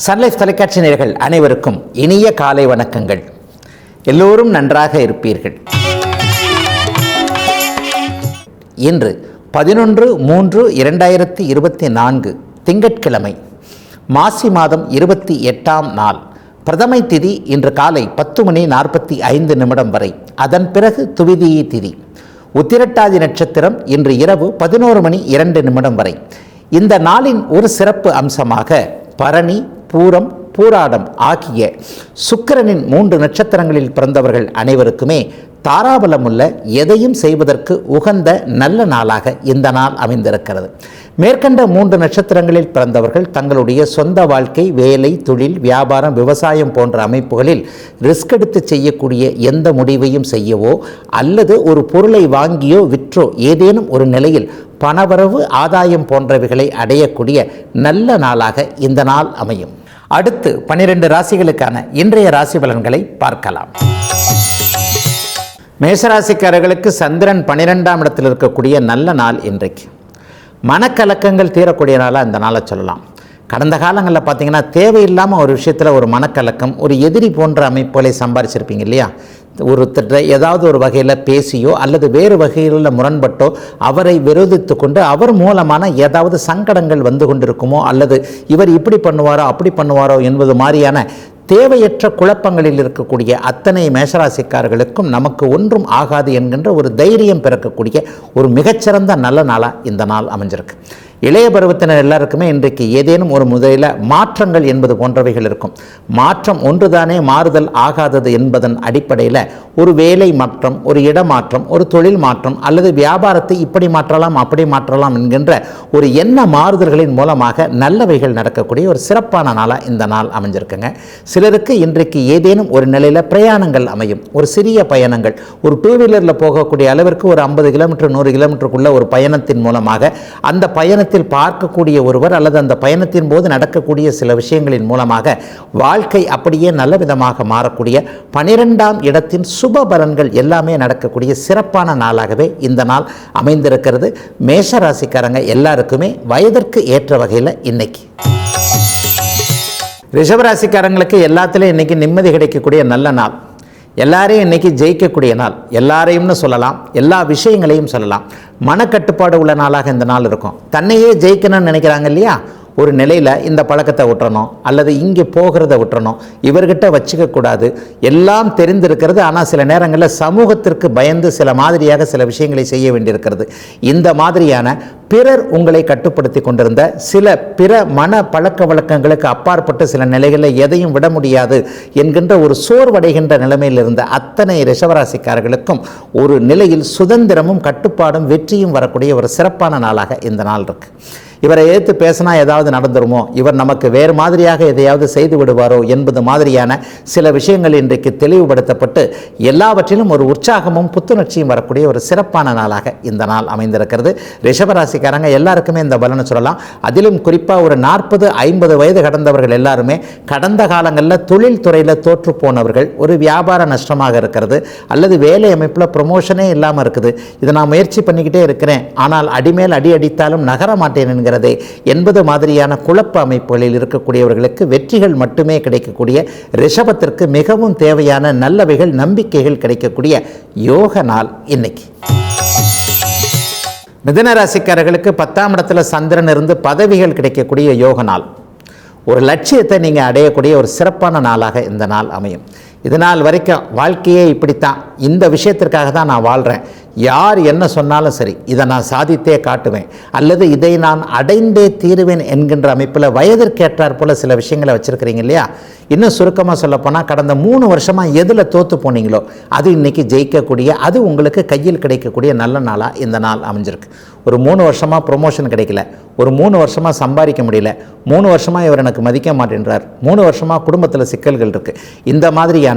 Sun Life தொலைக்காட்சி நேயர்கள் அனைவருக்கும் இனிய காலை வணக்கங்கள். எல்லோரும் நன்றாக இருப்பீர்கள். இன்று 11/3/2024 திங்கட்கிழமை, மாசி மாதம் 28ஆம் நாள். பிரதமை திதி இன்று காலை 10:45 வரை. அதன் பிறகு துவிதியை திதி. உத்திரட்டாதி நட்சத்திரம் இன்று இரவு 11:02 வரை. இந்த நாளின் ஒரு சிறப்பு அம்சமாக பரணி, பூரம், பூராடம் ஆகிய சுக்கிரனின் 3 நட்சத்திரங்களில் பிறந்தவர்கள் அனைவருக்குமே தாராபலமுள்ள எதையும் செய்வதற்கு உகந்த நல்ல நாளாக இந்த நாள் அமைந்திருக்கிறது. மேற்கண்ட 3 நட்சத்திரங்களில் பிறந்தவர்கள் தங்களுடைய சொந்த வாழ்க்கை, வேலை, தொழில், வியாபாரம், விவசாயம் போன்ற அமைப்புகளில் ரிஸ்க் எடுத்து செய்யக்கூடிய எந்த முடிவையும் செய்யவோ அல்லது ஒரு பொருளை வாங்கியோ விற்றோ ஏதேனும் ஒரு நிலையில் பணவரவு, ஆதாயம் போன்றவைகளை அடையக்கூடிய நல்ல நாளாக இந்த நாள் அமையும். அடுத்து 12 ராசிகளுக்கான இன்றைய ராசி பலன்களை பார்க்கலாம். மேஷராசிக்காரர்களுக்கு சந்திரன் 12ஆம் இடத்தில் இருக்கக்கூடிய நல்ல நாள் இன்றைக்கு. மனக்கலக்கங்கள் தீரக்கூடிய நாளாக இந்த நாளை சொல்லலாம். கடந்த காலங்களில் பார்த்திங்கன்னா தேவையில்லாமல் ஒரு விஷயத்தில் ஒரு மனக்கலக்கம், ஒரு எதிரி போன்ற அமைப்புகளை சம்பாதிச்சிருப்பீங்க இல்லையா? ஒருத்தர் ஏதாவது ஒரு வகையில் பேசியோ அல்லது வேறு வகையில் முரண்பட்டோ அவரை விரோதித்து கொண்டு அவர் மூலமான ஏதாவது சங்கடங்கள் வந்து கொண்டிருக்குமோ அல்லது இவர் இப்படி பண்ணுவாரோ அப்படி பண்ணுவாரோ என்பது மாதிரியான தேவையற்ற குழப்பங்களில் இருக்கக்கூடிய அத்தனை மேஷராசிக்காரர்களுக்கும் நமக்கு ஒன்றும் ஆகாது என்கின்ற ஒரு தைரியம் பிறக்கக்கூடிய ஒரு மிகச்சிறந்த நல்ல நாளாக இந்த நாள் அமைஞ்சிருக்கு. இளைய பருவத்தினர் எல்லாருக்குமே இன்றைக்கு ஏதேனும் ஒரு முதலில் மாற்றங்கள் என்பது போன்றவைகள் இருக்கும். மாற்றம் ஒன்றுதானே மாறுதல் ஆகாதது என்பதன் அடிப்படையில் ஒரு வேலை மாற்றம், ஒரு இடமாற்றம், ஒரு தொழில் மாற்றம் அல்லது வியாபாரத்தை இப்படி மாற்றலாம் அப்படி மாற்றலாம் என்கின்ற ஒரு எண்ண மாறுதல்களின் மூலமாக நல்லவைகள் நடக்கக்கூடிய ஒரு சிறப்பான நாளாக இந்த நாள் அமைஞ்சிருக்குங்க. சிலருக்கு இன்றைக்கு ஏதேனும் ஒரு நிலையில் பிரயாணங்கள் அமையும். ஒரு சிறிய பயணங்கள், ஒரு 2 வீலரில் போகக்கூடிய அளவிற்கு ஒரு 50 கிலோமீட்டர் 100 கிலோமீட்டருக்குள்ள ஒரு பயணத்தின் மூலமாக அந்த பயணத்தில் பார்க்கக்கூடிய ஒருவர் அல்லது அந்த பயணத்தின் போது நடக்கக்கூடிய சில விஷயங்களின் மூலமாக வாழ்க்கை அப்படியே நல்ல விதமாக மாறக்கூடிய 12ஆம் இடத்தின் சுப பலன்கள் எல்லாமே நடக்கக்கூடிய சிறப்பான நாளாகவே இந்த நாள் அமைந்திருக்கிறது. மேஷ ராசிக்காரங்க எல்லாருக்குமே வயதிற்கு ஏற்ற வகையில் இன்னைக்கு. ரிஷபராசிக்காரங்களுக்கு எல்லாத்துலேயும் இன்றைக்கி நிம்மதி கிடைக்கக்கூடிய நல்ல நாள். எல்லாரையும் இன்றைக்கி ஜெயிக்கக்கூடிய நாள். எல்லாரையும்னு சொல்லலாம், எல்லா விஷயங்களையும் சொல்லலாம். மனக்கட்டுப்பாடு உள்ள நாளாக இந்த நாள் இருக்கும். தன்னையே ஜெயிக்கணும்னு நினைக்கிறாங்க இல்லையா? ஒரு நிலையில் இந்த பழக்கத்தை விட்டுறணும் அல்லது இங்கே போகிறத விட்டுறணும், இவர்கிட்ட வச்சுக்கக்கூடாது, எல்லாம் தெரிந்திருக்கிறது. ஆனால் சில நேரங்களில் சமூகத்திற்கு பயந்து சில மாதிரியாக சில விஷயங்களை செய்ய வேண்டியிருக்கிறது. இந்த மாதிரியான பிறர் உங்களை கட்டுப்படுத்தி கொண்டிருந்த சில பிற மன பழக்க வழக்கங்களுக்கு அப்பாற்பட்டு சில நிலைகளில் எதையும் விட முடியாது என்கின்ற ஒரு சோர்வடைகின்ற நிலைமையில் இருந்த அத்தனை ரிஷபராசிக்காரர்களுக்கும் ஒரு நிலையில் சுதந்திரமும் கட்டுப்பாடும் வெற்றியும் வரக்கூடிய ஒரு சிறப்பான நாளாக இந்த நாள் இருக்கு. இவரை எதிர்த்து பேசினா ஏதாவது நடந்துருமோ, இவர் நமக்கு வேறு மாதிரியாக எதையாவது செய்து விடுவாரோ என்பது மாதிரியான சில விஷயங்கள் இன்றைக்கு தெளிவுபடுத்தப்பட்டு எல்லாவற்றிலும் ஒரு உற்சாகமும் புத்துணர்ச்சியும் வரக்கூடிய ஒரு சிறப்பான நாளாக இந்த நாள் அமைந்திருக்கிறது. ரிஷபராசிக்காரங்க எல்லாருக்குமே இந்த பலனை சொல்லலாம். அதிலும் குறிப்பாக ஒரு 40-50 வயது கடந்தவர்கள் எல்லாருமே கடந்த காலங்களில் தொழில் துறையில் தோற்று போனவர்கள், ஒரு வியாபார நஷ்டமாக இருக்கிறது அல்லது வேலை அமைப்பில் ப்ரொமோஷனே இல்லாமல் இருக்குது, இதை நான் முயற்சி பண்ணிக்கிட்டே இருக்கிறேன் ஆனால் அடிமேல் அடி அடித்தாலும் நகர மாட்டேன் என்பது மாதிரியான குழப்ப அமைப்புகளில் இருக்கக்கூடியவர்களுக்கு வெற்றிகள் மட்டுமே கிடைக்கக்கூடிய, ரிஷபத்திற்கு மிகவும் தேவையான நல்லவைகள், நம்பிக்கைகள் கிடைக்கக்கூடிய யோக நாள் இன்னைக்கு. மிதுன ராசிக்காரர்களுக்கு 10ஆம் இடத்துல சந்திரன் இருந்து பதவிகள் கிடைக்கக்கூடிய யோக நாள். ஒரு லட்சியத்தை நீங்கள் அடையக்கூடிய ஒரு சிறப்பான நாளாக இந்த நாள் அமையும். இது நாள் வரைக்கும் வாழ்க்கையே இப்படித்தான், இந்த விஷயத்திற்காக தான் நான் வாழ்கிறேன், யார் என்ன சொன்னாலும் சரி இதை நான் சாதித்தே காட்டுவேன் அல்லது இதை நான் அடைந்தே தீருவேன் என்கின்ற அமைப்பில் வயதிற்கேற்றார் போல் சில விஷயங்களை வச்சுருக்கிறீங்க இல்லையா? இன்னும் சுருக்கமாக சொல்லப்போனால் கடந்த 3 வருஷமாக எதில் தோற்று போனீங்களோ அது இன்றைக்கி ஜெயிக்கக்கூடிய, அது உங்களுக்கு கையில் கிடைக்கக்கூடிய நல்ல நாளாக இந்த நாள் அமைஞ்சிருக்கு. ஒரு 3 வருஷமாக ப்ரொமோஷன் கிடைக்கல, ஒரு 3 வருஷமாக சம்பாதிக்க முடியல, 3 வருஷமாக இவர் எனக்கு மதிக்க மாட்டேன்றார், 3 வருஷமாக குடும்பத்தில் சிக்கல்கள் இருக்குது, இந்த மாதிரியான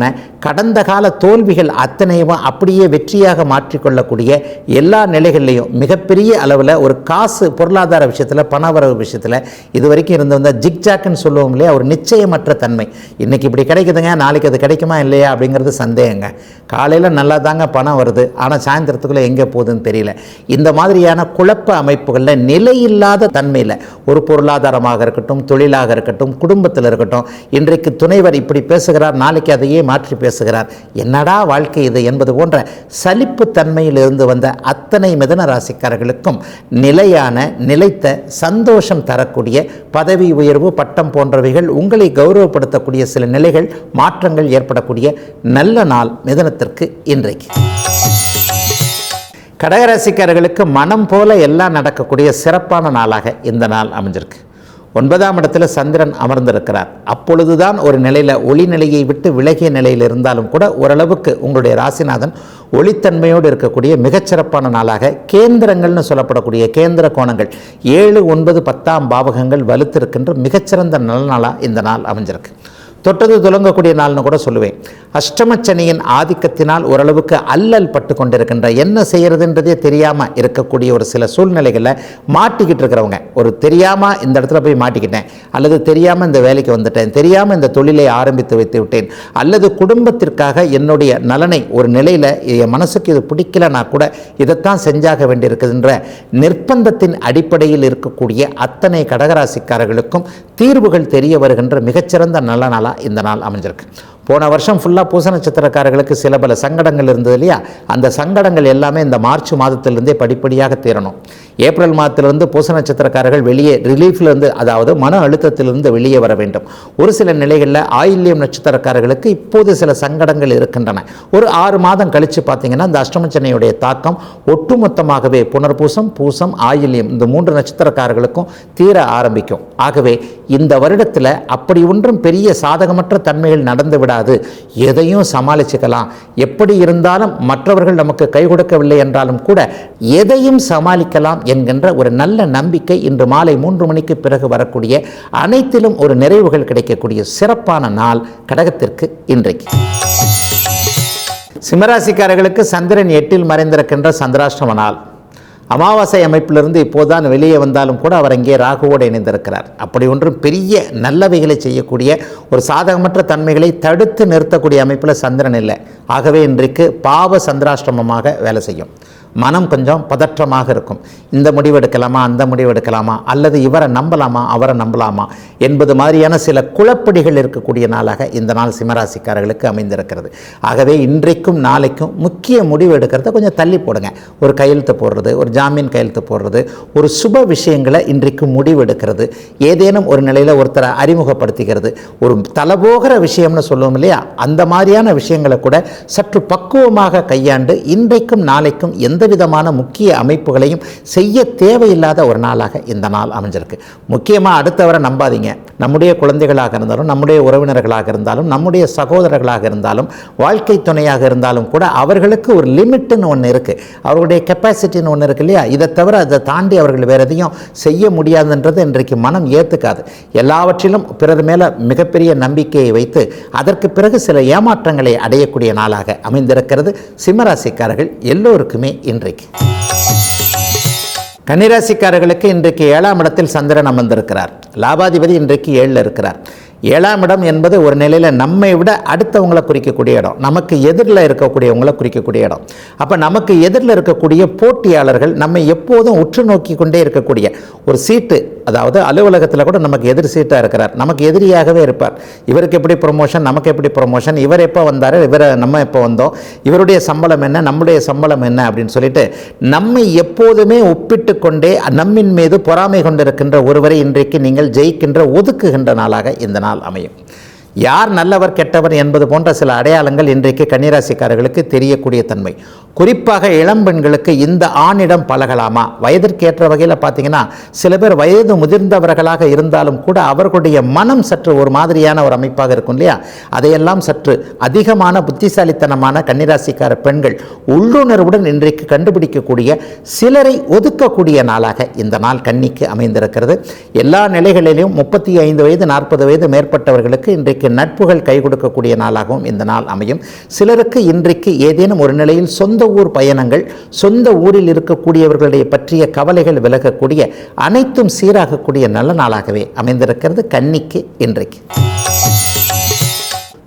கடந்த கால தோல்விகள் அத்தனையும் அப்படியே வெற்றியாக மாற்றிக்கொள்ளக்கூடிய இருக்கக்கூடிய எல்லா நிலைகள்லையும் மிகப்பெரிய அளவில் ஒரு காசு பொருளாதார விஷயத்தில் பணவரவு விஷயத்தில் இது வரைக்கும் இருந்து வந்த ஜிக்ஜாக்குன்னு சொல்லுவோம் இல்லையா, ஒரு நிச்சயமற்ற தன்மை. இன்றைக்கி இப்படி கிடைக்குதுங்க, நாளைக்கு அது கிடைக்குமா இல்லையா அப்படிங்கிறது சந்தேகங்க. காலையில் நல்லா தாங்க பணம் வருது, ஆனால் சாயந்தரத்துக்குள்ளே எங்கே போகுதுன்னு தெரியல. இந்த மாதிரியான குழப்ப அமைப்புகளில் நிலையில்லாத தன்மையில் ஒரு பொருளாதாரமாக இருக்கட்டும், தொழிலாக இருக்கட்டும், குடும்பத்தில் இருக்கட்டும், இன்றைக்கு துணைவர் இப்படி பேசுகிறார், நாளைக்கு அதையே மாற்றி பேசுகிறார், என்னடா வாழ்க்கை இது என்பது போன்ற சலிப்பு தன்மையில் இருந்து வந்த அத்தனை மிதுன ராசிக்காரர்களுக்கும் நிலையான நிலைத்த சந்தோஷம் தரக்கூடிய பதவி உயர்வு, பட்டம் போன்றவைகள், உங்களை கௌரவப்படுத்தக்கூடிய சில நிலைகள், மாற்றங்கள் ஏற்படக்கூடிய நல்ல நாள் மிதுனத்திற்கு இன்றைக்கு. கடகராசிக்காரர்களுக்கு மனம் போல எல்லாம் நடக்கக்கூடிய சிறப்பான நாளாக இந்த நாள் அமைஞ்சிருக்கு. 9ஆம் இடத்துல சந்திரன் அமர்ந்திருக்கிறார். அப்பொழுதுதான் ஒரு நிலையில் ஒளி நிலையை விட்டு விலகிய நிலையில் இருந்தாலும் கூட ஓரளவுக்கு உங்களுடைய ராசிநாதன் ஒளித்தன்மையோடு இருக்கக்கூடிய மிகச்சிறப்பான நாளாக கேந்திரங்கள்னு சொல்லப்படக்கூடிய கேந்திர கோணங்கள் 7, 9, 10ஆம் பாவகங்கள் வலுத்திருக்கின்ற மிகச்சிறந்த நல்ல நாளாக இந்த நாள் அமைஞ்சிருக்கு. தொட்டது துலங்கக்கூடிய நாள்னு கூட சொல்லுவேன். அஷ்டமச்சனியின் ஆதிக்கத்தினால் ஓரளவுக்கு அல்லல் பட்டு கொண்டிருக்கின்ற, என்ன செய்கிறதுன்றதே தெரியாமல் இருக்கக்கூடிய ஒரு சில சூழ்நிலைகளில் மாட்டிக்கிட்டு இருக்கிறவங்க, ஒரு தெரியாமல் இந்த இடத்துல போய் மாட்டிக்கிட்டேன், அல்லது தெரியாமல் இந்த வேலைக்கு வந்துட்டேன், தெரியாமல் இந்த தொழிலை ஆரம்பித்து வைத்து விட்டேன், அல்லது குடும்பத்திற்காக என்னுடைய நலனை ஒரு நிலையில் என் மனசுக்கு இது பிடிக்கலனா கூட இதைத்தான் செஞ்சாக வேண்டியிருக்குதுன்ற நிர்பந்தத்தின் அடிப்படையில் இருக்கக்கூடிய அத்தனை கடகராசிக்காரர்களுக்கும் தீர்வுகள் தெரிய வருகின்ற மிகச்சிறந்த நல்ல நாளாக இந்த நாள் அமைஞ்சிருக்கு. போன வருஷம் ஃபுல்லாக பூச நட்சத்திரக்காரர்களுக்கு சில பல சங்கடங்கள் இருந்தது இல்லையா, அந்த சங்கடங்கள் எல்லாமே இந்த மார்ச் மாதத்திலிருந்தே படிப்படியாக தீரணும். ஏப்ரல் மாதத்திலிருந்து பூச நட்சத்திரக்காரர்கள் வெளியே ரிலீஃப்லேருந்து, அதாவது மன அழுத்தத்திலிருந்து வெளியே வர வேண்டும். ஒரு சில நிலைகளில் ஆயில்யம் நட்சத்திரக்காரர்களுக்கு இப்போது சில சங்கடங்கள் இருக்கின்றன. ஒரு 6 மாதம் கழித்து பார்த்தீங்கன்னா இந்த அஷ்டமச்சனையுடைய தாக்கம் ஒட்டுமொத்தமாகவே புனர்பூசம், பூசம், ஆயில்யம் இந்த 3 நட்சத்திரக்காரர்களுக்கும் தீர ஆரம்பிக்கும். ஆகவே இந்த வருடத்தில் அப்படி ஒன்றும் பெரிய சாதகமற்ற தன்மைகள் நடந்து விடாது, எதையும் சமாளிச்சுக்கலாம். எப்படி இருந்தாலும் மற்றவர்கள் நமக்கு கை கொடுக்கவில்லை என்றாலும் கூட எதையும் சமாளிக்கலாம் என்கின்ற ஒரு நல்ல நம்பிக்கை இன்று மாலை 3 மணிக்கு பிறகு வரக்கூடிய அனைத்திலும் ஒரு நிறைவுகள் கிடைக்கக்கூடிய சிறப்பான நாள் கடகத்திற்கு இன்றைக்கு. சிம்மராசிக்காரர்களுக்கு சந்திரன் 8இல் மறைந்திருக்கின்ற சந்திராஷ்டம நாள். அமாவாசை அமைப்பிலிருந்து இப்போதான் வெளியே வந்தாலும் கூட அவர் அங்கே ராகுவோடு இணைந்திருக்கிறார். அப்படி ஒன்றும் பெரிய நல்லவைகளை செய்யக்கூடிய ஒரு சாதகமற்ற தன்மைகளை தடுத்து நிறுத்தக்கூடிய அமைப்பில் சந்திரன் இல்லை. ஆகவே இன்றைக்கு பாவ சந்திராஷ்டமமாக வேலை செய்யும். மனம் கொஞ்சம் பதற்றமாக இருக்கும். இந்த முடிவு எடுக்கலாமா, அந்த முடிவு எடுக்கலாமா, அல்லது இவரை நம்பலாமா, அவரை நம்பலாமா என்பது மாதிரியான சில குழப்படிகள் இருக்கக்கூடிய நாளாக இந்த நாள் சிம்மராசிக்காரர்களுக்கு அமைந்திருக்கிறது. ஆகவே இன்றைக்கும் நாளைக்கும் முக்கிய முடிவு எடுக்கிறத கொஞ்சம் தள்ளி போடுங்க. ஒரு கையெழுத்து போடுறது, ஒரு ஜாமீன் கையெழுத்து போடுறது, ஒரு சுப விஷயங்களை இன்றைக்கு முடிவு எடுக்கிறது, ஏதேனும் ஒரு நிலையில் ஒருத்தரை அறிமுகப்படுத்திக்கிறது, ஒரு தலபோகிற விஷயம்னு சொல்லுவோம் இல்லையா, அந்த மாதிரியான விஷயங்களை கூட சற்று பக்குவமாக கையாண்டு இன்றைக்கும் நாளைக்கும் எந்த விதமான முக்கிய அமைப்புகளையும் செய்ய தேவையில்லாத ஒரு நாளாக இந்த நாள் அமைஞ்சிருக்கு. முக்கியமாக அடுத்தவரை நம்பாதீங்க. நம்முடைய குழந்தைகளாக இருந்தாலும், நம்முடைய உறவினர்களாக இருந்தாலும், நம்முடைய சகோதரர்களாக இருந்தாலும், வாழ்க்கை துணையாக இருந்தாலும் கூட அவர்களுக்கு ஒரு லிமிட்டுன்னு ஒன்று இருக்குது, அவர்களுடைய கெப்பாசிட்டின்னு ஒன்று இருக்கு இல்லையா, இதை தவிர அதை தாண்டி அவர்கள் வேறு எதையும் செய்ய முடியாதுன்றது இன்றைக்கு மனம் ஏற்றுக்காது. எல்லாவற்றிலும் பிறர் மேலே மிகப்பெரிய நம்பிக்கையை வைத்து அதற்கு பிறகு சில ஏமாற்றங்களை அடையக்கூடிய நாளாக அமைந்திருக்கிறது சிம்மராசிக்காரர்கள் எல்லோருக்குமே இன்றைக்கு. கன்னிராசிக்காரர்களுக்கு இன்றைக்கு 7ஆம் இடத்தில் சந்திரன் அமர்ந்திருக்கிறார். லாபாதிபதி இன்றைக்கு 7ல் இருக்கிறார். 7ஆம் இடம் என்பது ஒரு நிலையில் நம்மை விட அடுத்தவங்களை குறிக்கக்கூடிய இடம், நமக்கு எதிரில் இருக்கக்கூடியவங்களை குறிக்கக்கூடிய இடம். அப்போ நமக்கு எதிரில் இருக்கக்கூடிய போட்டியாளர்கள் நம்மை எப்போதும் உற்று நோக்கி கொண்டே இருக்கக்கூடிய ஒரு சீட்டு, அதாவது அலுவலகத்தில் கூட நமக்கு எதிர் சீட்டாக இருக்கிறார், நமக்கு எதிரியாகவே இருப்பார். இவருக்கு எப்படி ப்ரொமோஷன், நமக்கு எப்படி ப்ரொமோஷன், இவர் எப்போ வந்தார், நம்ம எப்போ வந்தோம், இவருடைய சம்பளம் என்ன, நம்முடைய சம்பளம் என்ன அப்படின்னு சொல்லிட்டு நம்மை எப்போதுமே ஒப்பிட்டு கொண்டே நம்மின் மீது பொறாமை கொண்டிருக்கின்ற ஒருவரை இன்றைக்கு நீங்கள் ஜெயிக்கின்ற, ஒதுக்குகின்ற நாளாக இந்த நாள் அமையும். யார் நல்லவர் கெட்டவர் என்பது போன்ற சில அடையாளங்கள் இன்றைக்கு கன்னிராசிக்காரர்களுக்கு தெரியக்கூடிய தன்மை. குறிப்பாக இளம்பெண்களுக்கு இந்த ஆணிடம் பழகலாமா, வயதிற்கேற்ற வகையில் பார்த்தீங்கன்னா சில பேர் வயது முதிர்ந்தவர்களாக இருந்தாலும் கூட அவர்களுடைய மனம் சற்று ஒரு மாதிரியான ஒரு அமைப்பாக இருக்கும் இல்லையா, அதையெல்லாம் சற்று அதிகமான புத்திசாலித்தனமான கன்னிராசிக்கார பெண்கள் உள்ளுணர்வுடன் இன்றைக்கு கண்டுபிடிக்கக்கூடிய, சிலரை ஒதுக்கக்கூடிய நாளாக இந்த நாள் கன்னிக்கு அமைந்திருக்கிறது. எல்லா நிலைகளிலும் 35 வயது 40 வயது மேற்பட்டவர்களுக்கு இன்றைக்கு நட்புகள் கை கொடுக்கக்கூடிய நாளாகவும் இந்த நாள் அமையும். சிலருக்கு இன்றைக்கு ஏதேனும் ஒரு நிலையில் சொந்த சொந்த ஊர் பயணங்கள், சொந்த ஊரில் இருக்கக்கூடியவர்களுடைய பற்றிய கவலைகள் விலகக்கூடிய, அனைத்தும் சீராகக்கூடிய நல்ல நாளாகவே அமைந்திருக்கிறது கன்னிக்கு இன்றைக்கு.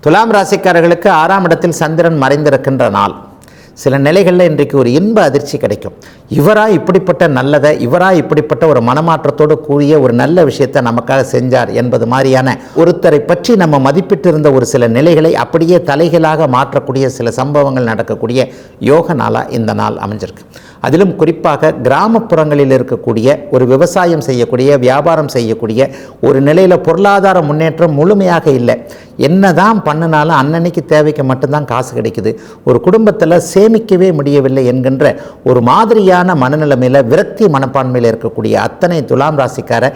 துலாம் ராசிக்காரர்களுக்கு 6ஆம் இடத்தில் சந்திரன் மறைந்திருக்கின்ற நாள். சில நிலைகளில் இன்றைக்கு ஒரு இன்ப அதிர்ச்சி கிடைக்கும். இப்படிப்பட்ட நல்லதை, இப்படிப்பட்ட ஒரு மனமாற்றத்தோடு கூடிய ஒரு நல்ல விஷயத்தை நமக்காக செஞ்சார் என்பது மாதிரியான ஒருத்தரை பற்றி நம்ம மதிப்பிட்டு இருந்த ஒரு சில நிலைகளை அப்படியே தலைகளாக மாற்றக்கூடிய சில சம்பவங்கள் நடக்கக்கூடிய யோக நாளாக இந்த நாள் அமைஞ்சிருக்கு. அதிலும் குறிப்பாக கிராமப்புறங்களில் இருக்கக்கூடிய ஒரு விவசாயம் செய்யக்கூடிய, வியாபாரம் செய்யக்கூடிய ஒரு நிலையில் பொருளாதார முன்னேற்றம் முழுமையாக இல்லை. என்னதான் பண்ணினாலும் அன்னன்னைக்கு தேவைக்கு மட்டும்தான் காசு கிடைக்குது, ஒரு குடும்பத்தில் சேமிக்கவே முடியவில்லை என்கின்ற ஒரு மாதிரியான மனநிலைமையில், விரக்தி மனப்பான்மையில் இருக்கக்கூடிய அத்தனை துலாம் ராசிக்கார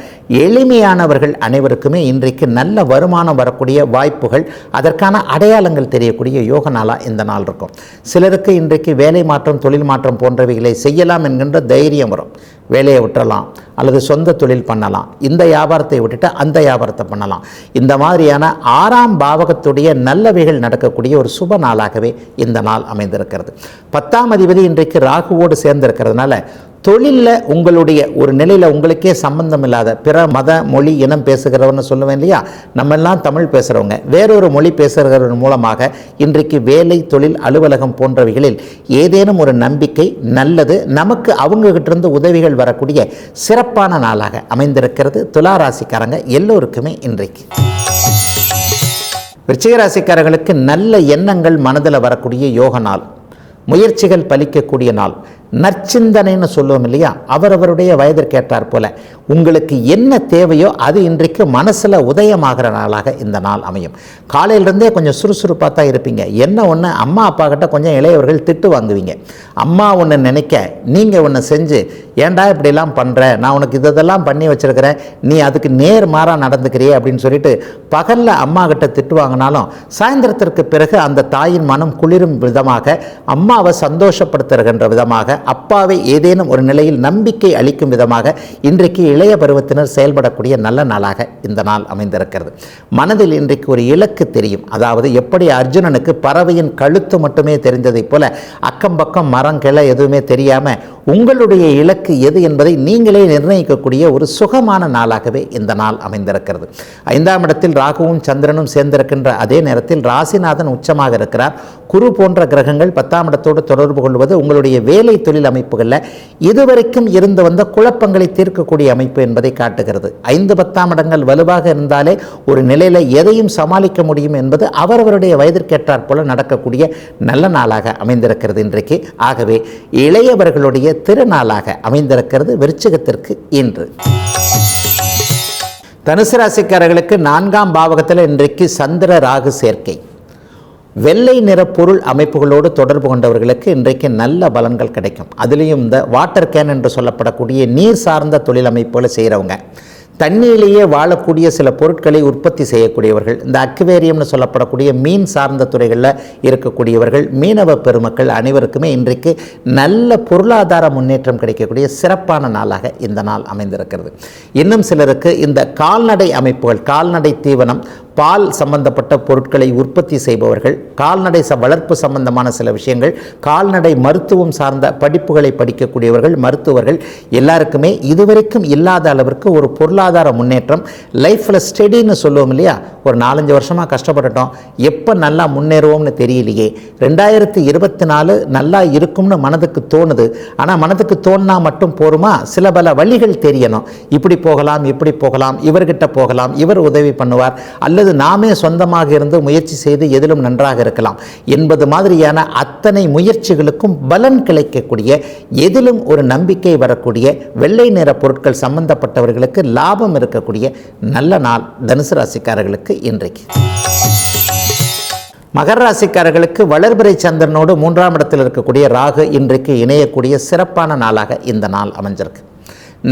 எளிமையானவர்கள் அனைவருக்குமே இன்றைக்கு நல்ல வருமானம் வரக்கூடிய வாய்ப்புகள், அதற்கான அடையாளங்கள் தெரியக்கூடிய யோக நாளாக இந்த நாள் இருக்கும். சிலருக்கு இன்றைக்கு வேலை மாற்றம், தொழில் மாற்றம் போன்றவைகளை செய்யலாம் என்கின்ற தைரியம் வரும். வேலையை விட்டுறலாம் அல்லது சொந்த தொழில் பண்ணலாம், இந்த வியாபாரத்தை விட்டுட்டு அந்த வியாபாரத்தை பண்ணலாம். இந்த மாதிரியான 6ஆம் பாவகத்துடைய நல்லவைகள் நடக்கக்கூடிய ஒரு சுப நாளாகவே இந்த நாள் அமைந்திருக்கிறது. 10ஆம் அதிபதி இன்றைக்கு ராகுவோடு சேர்ந்திருக்கிறதுனால தொழிலில் உங்களுடைய ஒரு நிலையில் உங்களுக்கே சம்பந்தம் இல்லாத பிற மத, மொழி, இனம் பேசுகிறவன்னு சொல்லுவேன் இல்லையா, நம்ம எல்லாம் தமிழ் பேசுகிறவங்க வேறொரு மொழி பேசுகிறவர்கள் மூலமாக இன்றைக்கு வேலை, தொழில், அலுவலகம் போன்றவைகளில் ஏதேனும் ஒரு நம்பிக்கை, நல்லது நமக்கு அவங்ககிட்ட உதவிகள் வரக்கூடிய சிறப்பான நாளாக அமைந்திருக்கிறது துலா ராசிக்காரங்க எல்லோருக்குமே இன்றைக்கு. விருச்சிக ராசிக்காரர்களுக்கு நல்ல எண்ணங்கள் மனதில் வரக்கூடிய யோக நாள், முயற்சிகள் பலிக்கக்கூடிய நாள், நற்சிந்தனைன்னு சொல்லுவோம் இல்லையா, அவரவருடைய வயதிற்கேற்றார் போல உங்களுக்கு என்ன தேவையோ அது இன்றைக்கு மனசில் உதயமாகிற நாளாக இந்த நாள் அமையும். காலையிலிருந்தே கொஞ்சம் சுறுசுறுப்பாக தான் இருப்பீங்க. என்ன ஒன்று, அம்மா அப்பா கிட்ட கொஞ்சம் இளையவர்கள் திட்டு வாங்குவீங்க. அம்மா ஒன்று நினைக்க நீங்கள் ஒன்று செஞ்சு, ஏன்டா இப்படிலாம் பண்ணுற, நான் உனக்கு இதெல்லாம் பண்ணி வச்சுருக்கிறேன், நீ அதுக்கு நேர்மாறாக நடந்துக்கிறியே அப்படின்னு சொல்லிட்டு பகலில் அம்மா கிட்ட திட்டு வாங்கினாலும் சாயந்தரத்திற்கு பிறகு அந்த தாயின் மனம் குளிரும் விதமாக, அம்மாவை சந்தோஷப்படுத்துகின்ற விதமாக, அப்பாவை ஏதேனும் ஒரு நிலையில் நம்பிக்கை அளிக்கும் விதமாக இன்றைக்கு இளைய பருவத்தினர் செயல்படக்கூடிய நல்ல நாளாக இந்த நாள் அமைந்திருக்கிறது. மனதில் இன்றைக்கு ஒரு இலக்கு தெரியும். அதாவது எப்படி அர்ஜுனனுக்கு பறவையின் கழுத்து மட்டுமே தெரிந்ததைப் போல அக்கம் பக்கம் மரம், கிளை எதுவுமே தெரியாமல் உங்களுடைய இலக்கு எது என்பதை நீங்களே நிர்ணயிக்கக்கூடிய ஒரு சுகமான நாளாகவே இந்த நாள் அமைந்திருக்கிறது. 5ஆம் இடத்தில் ராகுவும் சந்திரனும் சேர்ந்திருக்கின்ற அதே நேரத்தில் ராசிநாதன் உச்சமாக இருக்கிறார். குரு போன்ற கிரகங்கள் 10ஆம் இடத்தோடு தொடர்பு கொள்வது உங்களுடைய வேலை, தொழில் அமைப்புகளில் இதுவரைக்கும் இருந்து வந்த குழப்பங்களை தீர்க்கக்கூடிய அமைப்பு என்பதை காட்டுகிறது. 5, 10ஆம் இடங்கள் வலுவாக இருந்தாலே ஒரு நிலையில் எதையும் சமாளிக்க முடியும் என்பது அவரவருடைய வயதிற்கேற்றாற் போல நடக்கக்கூடிய நல்ல நாளாக அமைந்திருக்கிறது இன்றைக்கு. ஆகவே இளையவர்களுடைய திருநாளாக அமைந்திருக்கிறது விருச்சிகத்திற்கு இன்று. தனுசு ராசிக்காரர்களுக்கு 4ஆம் பாவகத்தில் இன்றைக்கு சந்திர ராகு சேர்க்கை. வெள்ளை நிற பொருள் அமைப்புகளோடு தொடர்பு கொண்டவர்களுக்கு இன்றைக்கு நல்ல பலன்கள் கிடைக்கும். அதுலேயும் இந்த வாட்டர் கேன் என்று சொல்லப்படக்கூடிய நீர் சார்ந்த தொழில் அமைப்புகளை செய்கிறவங்க, தண்ணியிலேயே வாழக்கூடிய சில பொருட்களை உற்பத்தி செய்யக்கூடியவர்கள், இந்த அக்வேரியம்னு சொல்லப்படக்கூடிய மீன் சார்ந்த துறைகளில் இருக்கக்கூடியவர்கள், மீனவ பெருமக்கள் அனைவருக்குமே இன்றைக்கு நல்ல பொருளாதார முன்னேற்றம் கிடைக்கக்கூடிய சிறப்பான நாளாக இந்த நாள் அமைந்திருக்கிறது. இன்னும் சிலருக்கு இந்த கால்நடை அமைப்புகள், கால்நடை தீவனம், பால் சம்பந்தப்பட்ட பொருட்களை உற்பத்தி செய்பவர்கள், கால்நடை வளர்ப்பு சம்பந்தமான சில விஷயங்கள், கால்நடை மருத்துவம் சார்ந்த படிப்புகளை படிக்கக்கூடியவர்கள், மருத்துவர்கள் எல்லாருக்குமே இதுவரைக்கும் இல்லாத அளவிற்கு ஒரு பொருளாதார முன்னேற்றம், லைஃப்பில் ஸ்டெடின்னு சொல்லுவோம் இல்லையா, ஒரு 4-5 வருஷமாக கஷ்டப்பட்டுட்டோம், எப்போ நல்லா முன்னேறுவோம்னு தெரியலையே, 2024 நல்லா இருக்கும்னு மனதுக்கு தோணுது. ஆனால் மனதுக்கு தோணுனா மட்டும் போருமா, சில பல வழிகள் தெரியணும். இப்படி போகலாம், இப்படி போகலாம், இவர்கிட்ட போகலாம், இவர் உதவி பண்ணுவார், அல்லது நாமே சொந்தமாக இருந்து முயற்சி செய்து எதிலும் நன்றாக இருக்கலாம் என்பது மாதிரியான அத்தனை முயற்சிகளுக்கும் பலன் கிடைக்கக்கூடிய, எதிலும் ஒரு நம்பிக்கை வரக்கூடிய, வெள்ளை நிற பொருட்கள் சம்பந்தப்பட்டவர்களுக்கு லாபம் இருக்கக்கூடிய நல்ல நாள் தனுசு ராசிக்காரர்களுக்கு இன்றைக்கு. மகர ராசிக்காரர்களுக்கு வளர்பிறை சந்திரனோடு 3ஆம் இடத்தில் இருக்கக்கூடிய ராகு இன்றைக்கு இணையக்கூடிய சிறப்பான நாளாக இந்த நாள் அமைஞ்சிருக்கு.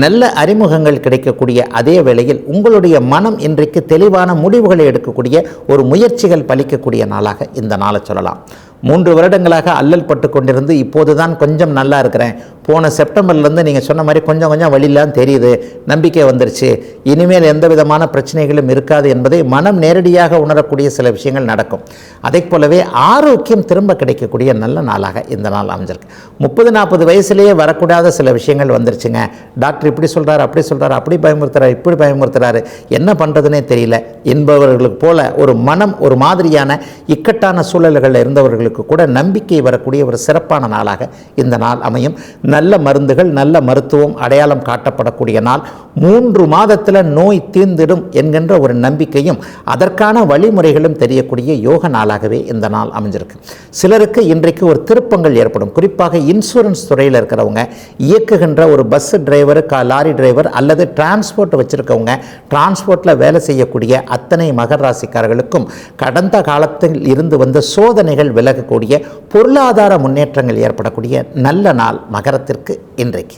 நல்ல அறிமுகங்கள் கிடைக்கக்கூடிய அதே வேளையில் உங்களுடைய மனம் இன்றைக்கு தெளிவான முடிவுகளை எடுக்கக்கூடிய ஒரு முயற்சிகள் பலிக்கக்கூடிய நாளாக இந்த நாளை சொல்லலாம். 3 வருடங்களாக அல்லல் பட்டு கொண்டிருந்து இப்போது தான் கொஞ்சம் நல்லா இருக்கிறேன், போன செப்டம்பர்லேருந்து நீங்கள் சொன்ன மாதிரி கொஞ்சம் கொஞ்சம் வழியெல்லாம் தெரியுது, நம்பிக்கை வந்துருச்சு, இனிமேல் எந்த விதமான பிரச்சனைகளும் இருக்காது என்பதை மனம் நேரடியாக உணரக்கூடிய சில விஷயங்கள் நடக்கும். அதை போலவே ஆரோக்கியம் திரும்ப கிடைக்கக்கூடிய நல்ல நாளாக இந்த நாள் அமைஞ்சிருக்கு. 30-40 வயசுலேயே வரக்கூடாத சில விஷயங்கள் வந்துருச்சுங்க, டாக்டர் இப்படி சொல்கிறாரு, அப்படி சொல்கிறாரு, அப்படி பயமுறுத்துறாரு, இப்படி பயமுறுத்துறாரு, என்ன பண்ணுறதுனே தெரியல என்பவர்களுக்கு போல ஒரு மனம் ஒரு மாதிரியான இக்கட்டான சூழல்களில் இருந்தவர்களுக்கு கூட நம்பிக்கை வரக்கூடிய ஒரு சிறப்பான நாளாக இந்த நாள் அமையும். நல்ல மருந்துகள், நல்ல மருத்துவம் அடையாளம் காட்டப்படக்கூடிய நாள். 3 மாதத்தில் நோய் தீர்ந்திடும் என்கின்ற ஒரு நம்பிக்கையும் அதற்கான வழிமுறைகளும் தெரியக்கூடிய யோக நாளாகவே இந்த நாள் அமைஞ்சிருக்கு. சிலருக்கு இன்றைக்கு ஒரு திருப்பங்கள் ஏற்படும். குறிப்பாக இன்சூரன்ஸ் துறையில் இருக்கிறவங்க, இயக்குகின்ற ஒரு பஸ் டிரைவர், லாரி டிரைவர் அல்லது டிரான்ஸ்போர்ட் வச்சுருக்கவங்க, டிரான்ஸ்போர்ட்டில் வேலை செய்யக்கூடிய அத்தனை மகர ராசிக்காரர்களுக்கும் கடந்த காலத்தில் இருந்து வந்த சோதனைகள் விலகக்கூடிய, பொருளாதார முன்னேற்றங்கள் ஏற்படக்கூடிய நல்ல நாள் மகரத்திற்கு இன்றைக்கு.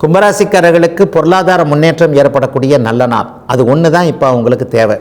கும்பராசிக்காரர்களுக்கு பொருளாதார முன்னேற்றம் ஏற்படக்கூடிய நல்ல நாள். அது ஒன்று தான் இப்போ அவங்களுக்கு தேவை.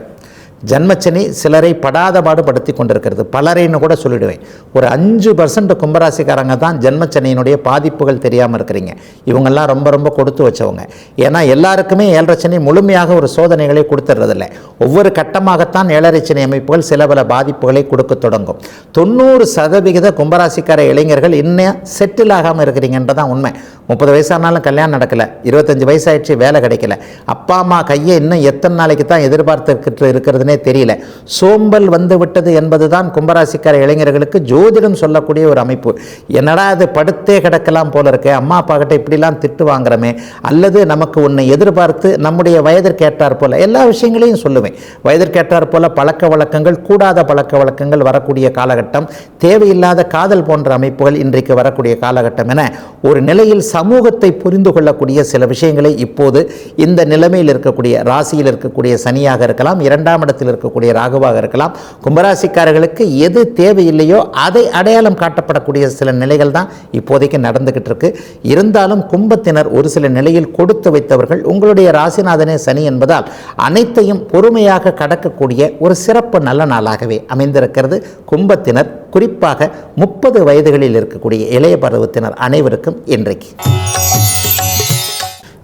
ஜன்மச்சனி சிலரை படாத பாடுபடுத்தி கொண்டிருக்கிறது. பலரைன்னு கூட சொல்லிடுவேன். ஒரு 5% கும்பராசிக்காரங்க தான் ஜன்மச்சனியினுடைய பாதிப்புகள் தெரியாமல் இருக்கிறீங்க. இவங்கெல்லாம் ரொம்ப ரொம்ப கொடுத்து வச்சவங்க. ஏன்னா எல்லாருக்குமே 7.5 சனி முழுமையாக ஒரு சோதனைகளை கொடுத்துறதில்லை. ஒவ்வொரு கட்டமாகத்தான் 7.5 சனி அமைப்புகள் சில பல பாதிப்புகளை கொடுக்க தொடங்கும். 90% கும்பராசிக்கார இளைஞர்கள் இன்னும் செட்டில் ஆகாமல் இருக்கிறீங்கன்றதான் உண்மை. 30 வயசானாலும் கல்யாணம் நடக்கலை, 25 வயசாயிடுச்சு வேலை கிடைக்கல, அப்பா அம்மா கையை இன்னும் எத்தனை நாளைக்கு தான் எதிர்பார்த்துக்கிட்டு இருக்கிறதுனே தெரியல. சோம்பல் வந்து விட்டது என்பதுதான் கும்பராசிக்கார இளைஞர்களுக்கு ஜோதிடம் சொல்லக்கூடிய ஒரு அமைப்பு. என்னடா அது படுத்தே கிடக்கலாம் போல இருக்கு, அம்மா அப்பா கிட்ட இப்படிலாம் திட்டு வாங்குறமே, அல்லது நமக்கு ஒன்று எதிர்பார்த்து நம்முடைய வயதிற்கேற்றார் போல எல்லா விஷயங்களையும் சொல்லுவேன். வயதிற்கேற்றார் போல பழக்க வழக்கங்கள், கூடாத பழக்க வழக்கங்கள் வரக்கூடிய காலகட்டம், தேவையில்லாத காதல் போன்ற அமைப்புகள் இன்றைக்கு வரக்கூடிய காலகட்டம் என ஒரு நிலையில் சமூகத்தை புரிந்து கொள்ளக்கூடிய சில விஷயங்களை இப்போது இந்த நிலைமையில் இருக்கக்கூடிய ராசியில் இருக்கக்கூடிய சனியாக இருக்கலாம், 2ஆம் இடத்தில் இருக்கக்கூடிய ராகுவாக இருக்கலாம், கும்பராசிக்காரர்களுக்கு எது தேவையில்லையோ அதை அடையாளம் காட்டப்படக்கூடிய சில நிலைகள் தான் இப்போதைக்கு நடந்துகிட்டு இருக்கு. இருந்தாலும் கும்பத்தினர் ஒரு சில நிலையில் கொடுத்து வைத்தவர்கள். உங்களுடைய ராசிநாதனே சனி என்பதால் அனைத்தையும் பொறுமையாக கடக்கக்கூடிய ஒரு சிறப்பு நல்ல நாளாகவே அமைந்திருக்கிறது. கும்பத்தினர், குறிப்பாக 30 வயதுகளில் இருக்கக்கூடிய இளைய பருவத்தினர் அனைவருக்கும் இன்றைக்கு.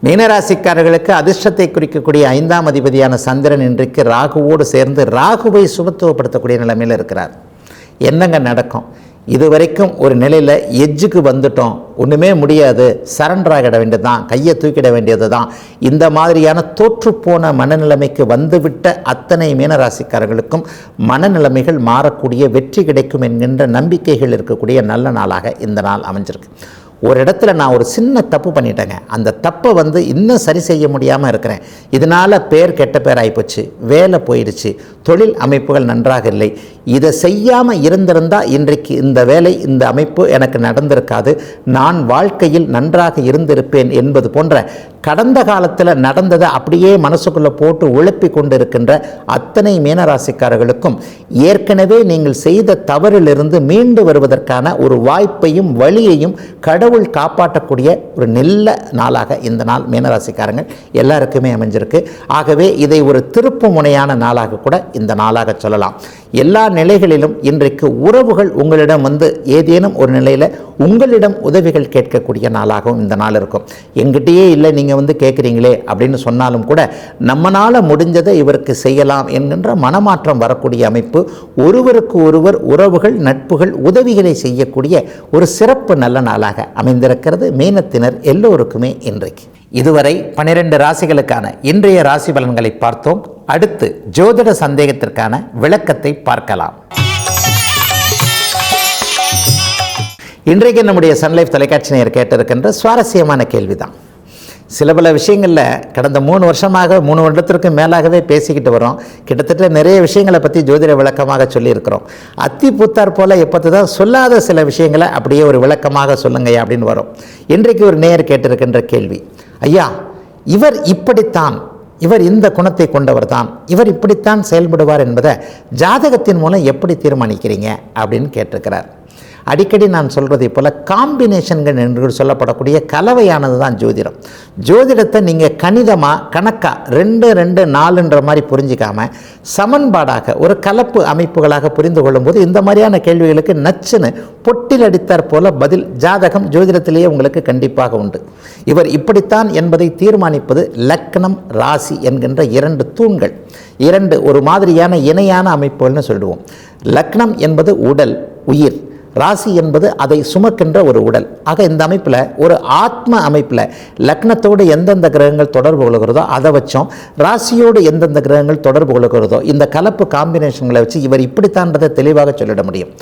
மீனராசிக்காரர்களுக்கு அதிர்ஷ்டத்தை குறிக்கக்கூடிய 5ஆம் அதிபதியான சந்திரன் இன்றைக்கு ராகுவோடு சேர்ந்து ராகுவை சுபத்துவப்படுத்தக்கூடிய நிலைமையில் இருக்கிறார். என்னங்க நடக்கும்? இதுவரைக்கும் ஒரு நிலையில் எஜ்ஜுக்கு வந்துட்டோம், ஒன்றுமே முடியாது, சரண்டர் ஆகிட வேண்டியது தான், கையை தூக்கிட வேண்டியது தான், இந்த மாதிரியான தோற்றுப்போன மனநிலைமைக்கு வந்துவிட்ட அத்தனை மீனராசிக்காரர்களுக்கும் மனநிலைமைகள் மாறக்கூடிய, வெற்றி கிடைக்கும் என்கின்ற நம்பிக்கைகள் இருக்கக்கூடிய நல்ல நாளாக இந்த நாள் அமைஞ்சிருக்கு. ஒரு இடத்துல நான் ஒரு சின்ன தப்பு பண்ணிட்டேங்க, அந்த தப்பை இன்னும் சரி செய்ய முடியாமல் இருக்கிறேன், இதனால் கெட்ட பேர் ஆகிப்போச்சு, வேலை போயிடுச்சு, தொழில் அமைப்புகள் நன்றாக இல்லை, இதை செய்யாமல் இருந்திருந்தால் இன்றைக்கு இந்த வேலை, இந்த அமைப்பு எனக்கு நடந்திருக்காது, நான் வாழ்க்கையில் நன்றாக இருந்திருப்பேன் என்பது போன்ற கடந்த காலத்தில் நடந்ததை அப்படியே மனசுக்குள்ளே போட்டு உழப்பி கொண்டு இருக்கின்ற அத்தனை மீனராசிக்காரர்களுக்கும் ஏற்கனவே நீங்கள் செய்த தவறிலிருந்து மீண்டு வருவதற்கான ஒரு வாய்ப்பையும் வழியையும் கடவுள் காப்பாற்றக்கூடிய ஒரு நல்ல நாளாக இந்த நாள் மீனராசிக்காரங்கள் எல்லாருக்குமே அமைஞ்சிருக்கு. ஆகவே இதை ஒரு திருப்பு முனையான நாளாக கூட இந்த நாளாக சொல்லலாம். எல்லா நிலைகளிலும் இன்றைக்கு உறவுகள் உங்களிடம் ஏதேனும் ஒரு நிலையில் உங்களிடம் உதவிகள் கேட்கக்கூடிய நாளாகவும் இந்த நாள் இருக்கும். எங்கிட்டயே இல்லை, நீங்கள் கேட்குறீங்களே அப்படின்னு சொன்னாலும் கூட நம்மளால் முடிஞ்சதை இவருக்கு செய்யலாம் என்கின்ற மனமாற்றம் வரக்கூடிய அமைப்பு, ஒருவருக்கு ஒருவர் உறவுகள், நட்புகள், உதவிகளை செய்யக்கூடிய ஒரு சிறப்பு நல்ல நாளாக அமைந்திருக்கிறது மீனத்தினர் எல்லோருக்குமே இன்றைக்கு. இதுவரை 12 ராசிகளுக்கான இன்றைய ராசி பலன்களை பார்த்தோம். அடுத்து ஜோதிட சந்தேகத்திற்கான விளக்கத்தை பார்க்கலாம். இன்றைக்கு நம்முடைய சன்லைஃப் தொலைக்காட்சி நேயர் கேட்டிருக்கின்ற சுவாரஸ்யமான கேள்விதான். சில பல விஷயங்களில் கடந்த 3 வருஷமாக 3 வருடத்திற்கு மேலாகவே பேசிக்கிட்டு வரோம். கிட்டத்தட்ட நிறைய விஷயங்களை பற்றி ஜோதிட விளக்கமாக சொல்லியிருக்கிறோம். அத்தி பூத்தார் போல் எப்போது தான் சொல்லாத சில விஷயங்களை அப்படியே ஒரு விளக்கமாக சொல்லுங்கய்யா அப்படின்னு வரும். இன்றைக்கு ஒரு நேயர் கேட்டிருக்கின்ற கேள்வி, ஐயா இவர் இப்படித்தான், இவர் இந்த குணத்தை கொண்டவர் தான், இவர் இப்படித்தான் செயல்படுவார் என்பதை ஜாதகத்தின் மூலம் எப்படி தீர்மானிக்கிறீங்க அப்படின்னு கேட்டிருக்கிறார். அடிக்கடி நான் சொல்வதை போல் காம்பினேஷன்கள் என்று சொல்லப்படக்கூடிய கலவையானது தான் ஜோதிடம். ஜோதிடத்தை நீங்கள் கணிதமாக கணக்காக 2 2 4ன்ற மாதிரி புரிஞ்சிக்காமல் சமன்பாடாக ஒரு கலப்பு அமைப்புகளாக புரிந்து கொள்ளும்போது இந்த மாதிரியான கேள்விகளுக்கு நச்சுன்னு பொட்டில் அடித்தார் போல பதில் ஜாதகம் ஜோதிடத்திலேயே உங்களுக்கு கண்டிப்பாக உண்டு. இவர் இப்படித்தான் என்பதை தீர்மானிப்பது லக்னம் ராசி என்கின்ற 2 தூண்கள், 2 ஒரு மாதிரியான இணையான அமைப்புகள்னு சொல்லுவோம். லக்னம் என்பது உடல் உயிர், ராசி என்பது அதை சுமக்கின்ற ஒரு உடல். ஆக இந்த அமைப்பில் ஒரு ஆத்ம அமைப்பில் லக்னத்தோடு எந்தெந்த கிரகங்கள் தொடர்பு கொள்கிறதோ அதை வச்சோம், ராசியோடு எந்தெந்த கிரகங்கள் தொடர்பு கொள்கிறதோ இந்த கலப்பு காம்பினேஷன்களை வச்சு இவர் இப்படித்தான்றதை தெளிவாக சொல்லிட முடியும்.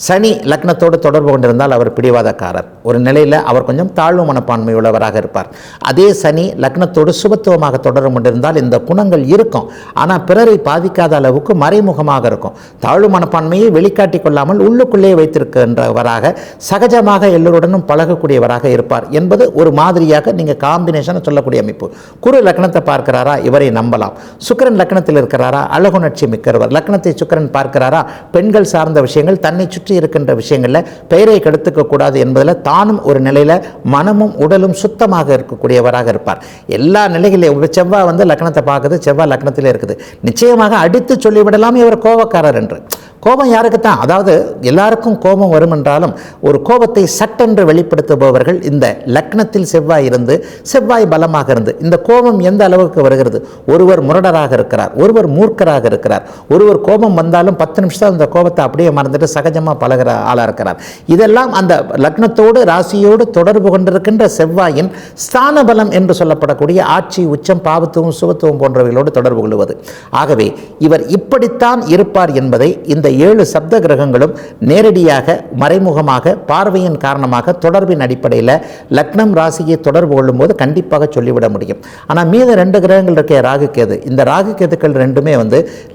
சனி லக்னத்தோடு தொடர்பு கொண்டிருந்தால் அவர் பிடிவாதக்காரர், ஒரு நிலையில் அவர் கொஞ்சம் தாழ்வு மனப்பான்மை உள்ளவராக இருப்பார். அதே சனி லக்னத்தோடு சுபத்துவமாக தொடர்பு கொண்டிருந்தால் இந்த குணங்கள் இருக்கும், ஆனால் பிறரை பாதிக்காத அளவுக்கு மறைமுகமாக இருக்கும். தாழ்வு மனப்பான்மையை வெளிக்காட்டி கொள்ளாமல் உள்ளுக்குள்ளே வைத்திருக்கின்றவராக சகஜமாக எல்லோருடனும் பழகக்கூடியவராக இருப்பார் என்பது ஒரு மாதிரியாக நீங்கள் காம்பினேஷனை சொல்லக்கூடிய அமைப்பு. குரு லக்னத்தை பார்க்கிறாரா, இவரை நம்பலாம். சுக்கிரன் லக்னத்தில் இருக்கிறாரா, அழகுணர்ச்சி மிக்கவர். லக்னத்தை சுக்கிரன் பார்க்கிறாரா, பெண்கள் சார்ந்த விஷயங்கள், தன்னை சுற்றி இருக்கின்ற விஷயங்களில் பெயரை கெடுத்துக்க கூடாது என்பதில் தானும் ஒரு நிலையில் மனமும் உடலும் சுத்தமாக இருக்கக்கூடியவராக இருப்பார். எல்லா நிலைகளிலும் செவ்வாய் லக்னத்தை பார்க்குது, செவ்வாய் லக்னத்திலே இருக்குது, நிச்சயமாக அடித்து சொல்லிவிடலாம் இவர் கோபக்காரர் என்று. கோபம் யாருக்குத்தான், அதாவது எல்லாருக்கும் கோபம் வரும் என்றாலும் ஒரு கோபத்தை சட்டென்று வெளிப்படுத்துபவர்கள் இந்த லக்னத்தில் செவ்வாய் இருந்து, செவ்வாய் பலமாக இருந்து இந்த கோபம் எந்த அளவுக்கு வருகிறது. ஒருவர் முரடராக இருக்கிறார், ஒருவர் மூர்க்கராக இருக்கிறார், ஒருவர் கோபம் வந்தாலும் 10 நிமிஷம் அந்த கோபத்தை அப்படியே மறந்துட்டு சகஜமாக பழகிற ஆளாக இருக்கிறார். இதெல்லாம் அந்த லக்னத்தோடு ராசியோடு தொடர்பு கொண்டிருக்கின்ற செவ்வாயின் ஸ்தான பலம் என்று சொல்லப்படக்கூடிய ஆட்சி, உச்சம், பாவத்துவம், சுபத்துவம் போன்றவைகளோடு தொடர்பு கொள்வது. ஆகவே இவர் இப்படித்தான் இருப்பார் என்பதை இந்த 7 சப்த கிரகங்களும் நேரடியாக மறைமுகமாக பார்வையின் காரணமாக தொடர்பின் அடிப்படையில் லக்னம் ராசியை தொடர்பு கொள்ளும்போது கண்டிப்பாக சொல்லிவிட முடியும். ஆனால் மீத 2 கிரகங்கள் இருக்க ராகு கேது, இந்த ராகு கேதுக்கள் ரெண்டுமே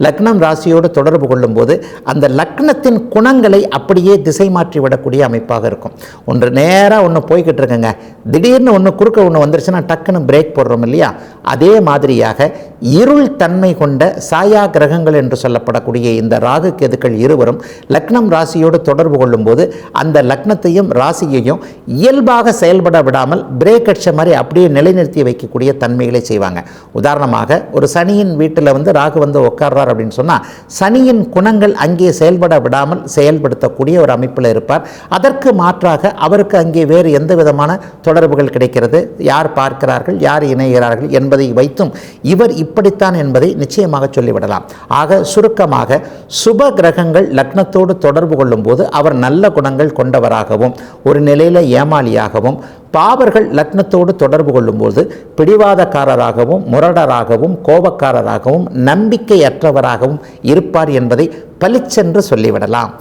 லக்னம் ராசியோடு தொடர்பு கொள்ளும்போது அந்த லக்னத்தின் குணங்களை அப்படியே திசை மாற்றி விடக்கூடிய அமைப்பாக இருக்கும். ஒன்று நேராக ஒன்று போய்கிட்டு இருக்குங்க, திடீர்னு ஒன்று குறுக்க ஒன்று வந்துருச்சுன்னா டக்குன்னு பிரேக் போடுறோம் இல்லையா, அதே மாதிரியாக இருள் தன்மை கொண்ட சாயா கிரகங்கள் என்று சொல்லப்படக்கூடிய இந்த ராகு கேதுக்கள் இருவரும் லக்னம் ராசியோடு தொடர்பு கொள்ளும்போது அந்த லக்னத்தையும் ராசியையும் இயல்பாக செயல்பட விடாமல் பிரேக் அடிச்ச மாதிரி அப்படியே நிலைநிறுத்தி வைக்கக்கூடிய தன்மைகளை செய்வாங்க. உதாரணமாக ஒரு சனியின் வீட்டில் ராகு உட்கார்றார் அப்படின்னு சொன்னால் சனியின் குணங்கள் அங்கே செயல்பட விடாமல் செயல்படுத்தக்கூடிய ஒரு அமைப்பில் இருப்பார். அதற்கு மாற்றாக அவருக்கு அங்கே வேறு எந்த விதமான தொடர்புகள் கிடைக்கிறது, யார் பார்க்கிறார்கள், யார் இணைகிறார்கள் என்பதை வைத்தும் இவர் இப்படித்தான் என்பதை நிச்சயமாக சொல்லிவிடலாம். ஆக சுருக்கமாக சுப கிரகங்கள் லக்னத்தோடு தொடர்பு கொள்ளும் போது அவர் நல்ல குணங்கள் கொண்டவராகவும் ஒரு நிலையில் ஏமாளியாகவும், பாவர்கள் லக்னத்தோடு தொடர்பு கொள்ளும்போது பிடிவாதக்காரராகவும் முரடராகவும் கோபக்காரராகவும் நம்பிக்கையற்றவராகவும் இருப்பார் என்பதை பளிச்சென்று சொல்லிவிடலாம்.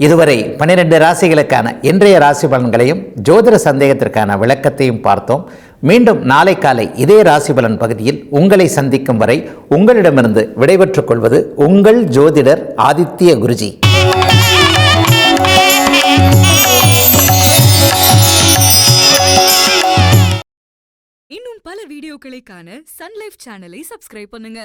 இதுவரை 12 ராசிகளுக்கான இன்றைய ராசி பலன்களையும் ஜோதிட சந்தேகத்திற்கான விளக்கத்தையும் பார்த்தோம். மீண்டும் நாளை காலை இதே ராசி பலன் பகுதியில் உங்களை சந்திக்கும் வரை உங்களிடமிருந்து விடைபெற்றுக் கொள்வது உங்கள் ஜோதிடர் ஆதித்ய குருஜி. இன்னும் பல வீடியோக்களை காண சன் லைஃப் சேனலை சப்ஸ்கிரைப் பண்ணுங்க.